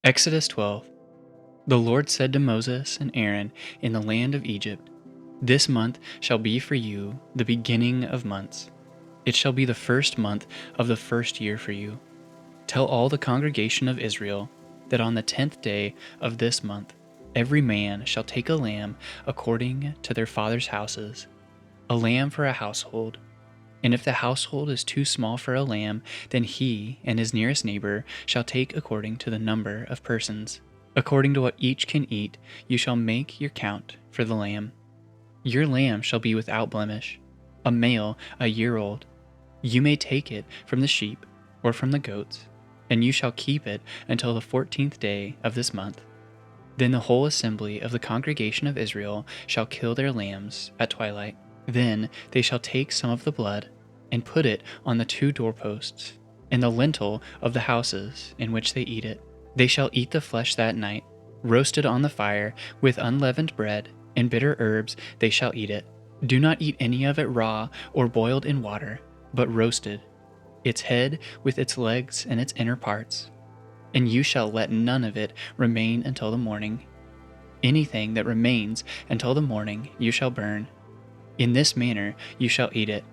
Exodus 12. The Lord said to Moses and Aaron in the land of Egypt, "This month shall be for you the beginning of months. It shall be the first month of the first year for you. Tell all the congregation of Israel that on the 10th day of this month every man shall take a lamb according to their fathers' houses, a lamb for a household. And if the household is too small for a lamb, then he and his nearest neighbor shall take according to the number of persons. According to what each can eat, you shall make your count for the lamb. Your lamb shall be without blemish, a male a year old. You may take it from the sheep or from the goats, and you shall keep it until the 14th day of this month. Then the whole assembly of the congregation of Israel shall kill their lambs at twilight. Then they shall take some of the blood and put it on the 2 doorposts and the lintel of the houses in which they eat it. They shall eat the flesh that night, roasted on the fire with unleavened bread and bitter herbs they shall eat it. Do not eat any of it raw or boiled in water, but roasted, its head with its legs and its inner parts. And you shall let none of it remain until the morning. Anything that remains until the morning you shall burn. In this manner you shall eat it,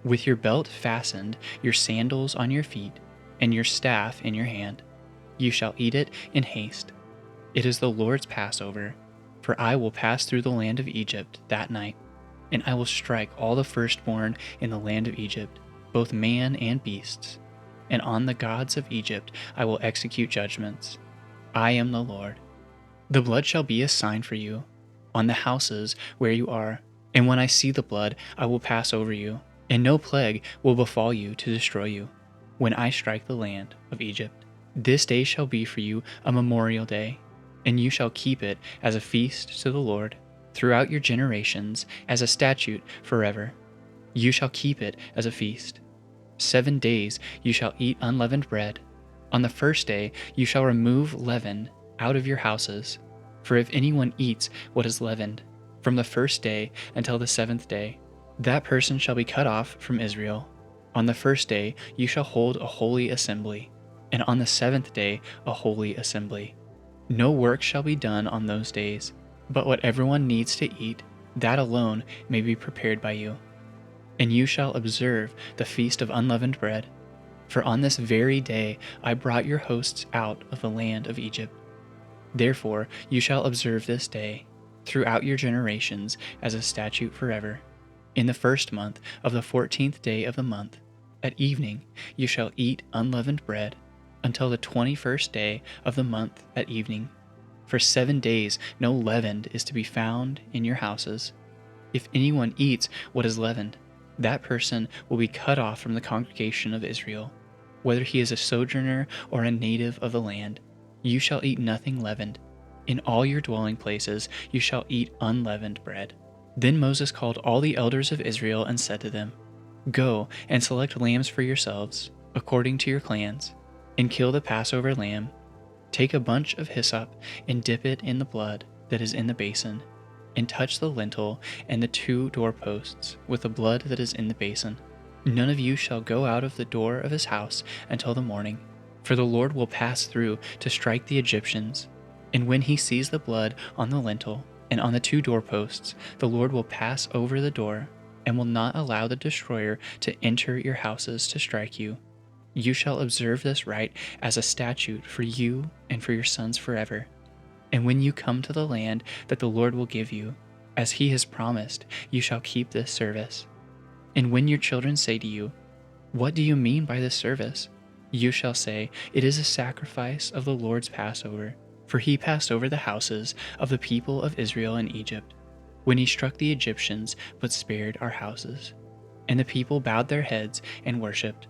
with your belt fastened, your sandals on your feet, and your staff in your hand. You shall eat it in haste. It is the Lord's Passover, for I will pass through the land of Egypt that night, and I will strike all the firstborn in the land of Egypt, both man and beasts, and on the gods of Egypt I will execute judgments. I am the Lord. The blood shall be a sign for you on the houses where you are. And when I see the blood, I will pass over you, and no plague will befall you to destroy you, when I strike the land of Egypt. This day shall be for you a memorial day, and you shall keep it as a feast to the Lord throughout your generations, as a statute forever. You shall keep it as a feast. 7 days you shall eat unleavened bread. On the first day you shall remove leaven out of your houses, for if anyone eats what is leavened, from the first day until the 7th day, that person shall be cut off from Israel. On the first day you shall hold a holy assembly, and on the 7th day a holy assembly. No work shall be done on those days, but what everyone needs to eat, that alone may be prepared by you. And you shall observe the feast of unleavened bread, for on this very day I brought your hosts out of the land of Egypt. Therefore you shall observe this day throughout your generations as a statute forever. In the first month of the 14th day of the month, at evening you shall eat unleavened bread until the 21st day of the month at evening. For 7 days no leaven is to be found in your houses. If anyone eats what is leavened, that person will be cut off from the congregation of Israel, whether he is a sojourner or a native of the land. You shall eat nothing leavened. In all your dwelling places you shall eat unleavened bread. Then Moses called all the elders of Israel and said to them, Go and select lambs for yourselves, according to your clans, and kill the Passover lamb. Take a bunch of hyssop and dip it in the blood that is in the basin, and touch the lintel and the 2 doorposts with the blood that is in the basin. None of you shall go out of the door of his house until the morning, for the Lord will pass through to strike the Egyptians. And when he sees the blood on the lintel and on the 2 doorposts, the Lord will pass over the door and will not allow the destroyer to enter your houses to strike you. You shall observe this rite as a statute for you and for your sons forever. And when you come to the land that the Lord will give you, as he has promised, you shall keep this service. And when your children say to you, What do you mean by this service? You shall say, It is a sacrifice of the Lord's Passover. For he passed over the houses of the people of Israel in Egypt, when he struck the Egyptians but spared our houses. And the people bowed their heads and worshipped.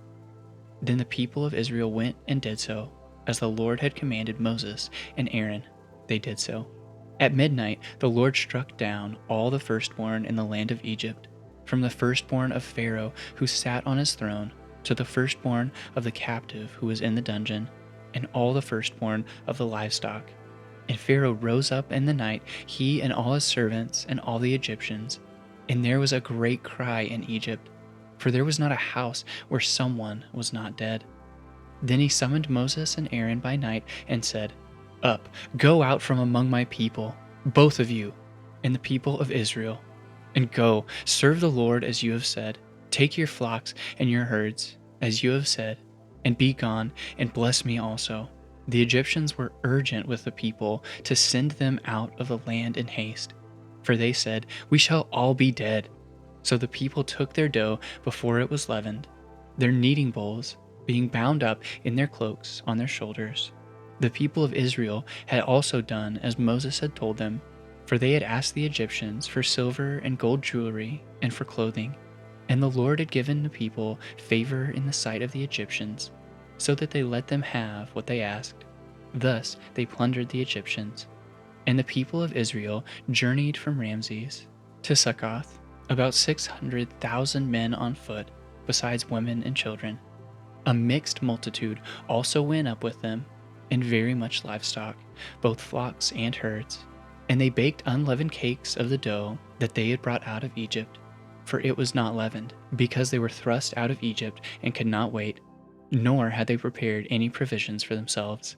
Then the people of Israel went and did so, as the Lord had commanded Moses and Aaron. They did so. At midnight the Lord struck down all the firstborn in the land of Egypt, from the firstborn of Pharaoh who sat on his throne, to the firstborn of the captive who was in the dungeon, and all the firstborn of the livestock. And Pharaoh rose up in the night, he and all his servants and all the Egyptians. And there was a great cry in Egypt, for there was not a house where someone was not dead. Then he summoned Moses and Aaron by night and said, Up, go out from among my people, both of you, and the people of Israel, and go, serve the Lord as you have said. Take your flocks and your herds, as you have said, and be gone, and bless me also." The Egyptians were urgent with the people to send them out of the land in haste, for they said, "We shall all be dead." So the people took their dough before it was leavened, their kneading bowls being bound up in their cloaks on their shoulders. The people of Israel had also done as Moses had told them, for they had asked the Egyptians for silver and gold jewelry and for clothing. And the Lord had given the people favor in the sight of the Egyptians, so that they let them have what they asked. Thus they plundered the Egyptians. And the people of Israel journeyed from Ramses to Succoth, about 600,000 men on foot, besides women and children. A mixed multitude also went up with them, and very much livestock, both flocks and herds. And they baked unleavened cakes of the dough that they had brought out of Egypt, for it was not leavened, because they were thrust out of Egypt and could not wait, nor had they prepared any provisions for themselves.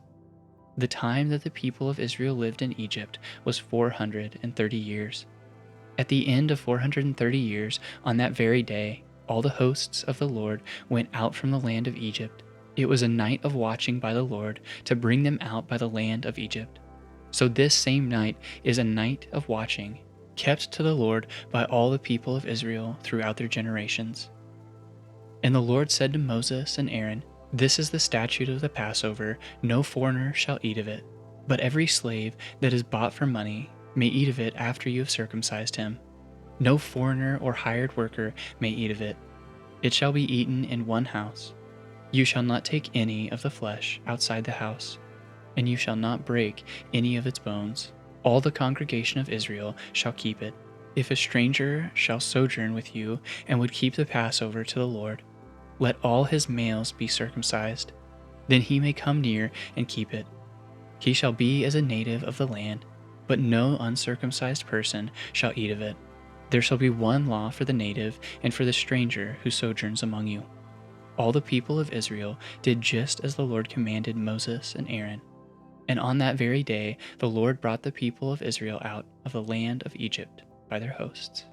The time that the people of Israel lived in Egypt was 430 years. At the end of 430 years, on that very day, all the hosts of the Lord went out from the land of Egypt. It was a night of watching by the Lord to bring them out by the land of Egypt. So this same night is a night of watching, kept to the Lord by all the people of Israel throughout their generations. And the Lord said to Moses and Aaron, "This is the statute of the Passover. No foreigner shall eat of it, but every slave that is bought for money may eat of it after you have circumcised him. No foreigner or hired worker may eat of it. It shall be eaten in one house. You shall not take any of the flesh outside the house, and you shall not break any of its bones. All the congregation of Israel shall keep it. If a stranger shall sojourn with you and would keep the Passover to the Lord, let all his males be circumcised. Then he may come near and keep it. He shall be as a native of the land, but no uncircumcised person shall eat of it. There shall be one law for the native and for the stranger who sojourns among you." All the people of Israel did just as the Lord commanded Moses and Aaron. And on that very day the Lord brought the people of Israel out of the land of Egypt by their hosts.